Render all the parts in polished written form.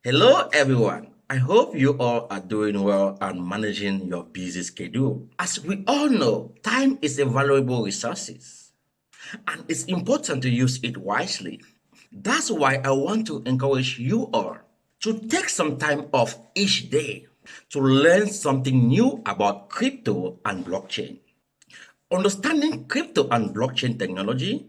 Hello, everyone. I hope you all are doing well and managing your busy schedule. As we all know, time is a valuable resource and it's important to use it wisely. That's why I want to encourage you all to take some time off each day to learn something new about crypto and blockchain. Understanding crypto and blockchain technology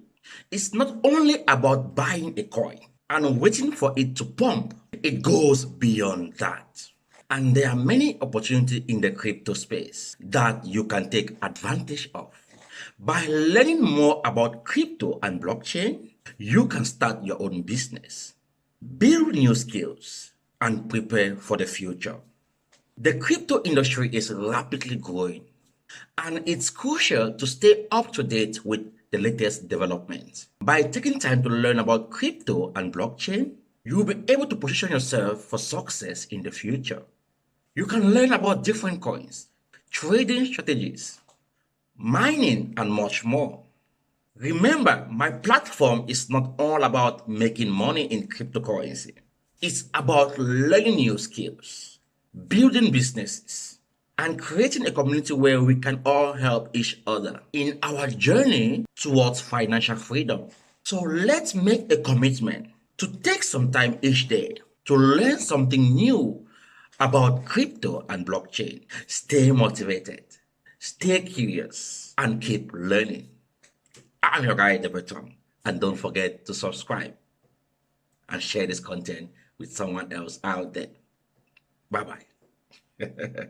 is not only about buying a coin and waiting for it to pump, it goes beyond that. And there are many opportunities in the crypto space that you can take advantage of. By learning more about crypto and blockchain, you can start your own business, build new skills, and prepare for the future. The crypto industry is rapidly growing, and it's crucial to stay up to date with the latest developments. By taking time to learn about crypto and blockchain, you'll be able to position yourself for success in the future. You can learn about different coins, trading strategies, mining, and much more. Remember, my platform is not all about making money in cryptocurrency. It's about learning new skills, building businesses, and creating a community where we can all help each other in our journey towards financial freedom. So let's make a commitment to take some time each day to learn something new about crypto and blockchain. Stay motivated, stay curious, and keep learning. I'm your guy, Deberton, and don't forget to subscribe and share this content with someone else out there. Bye bye.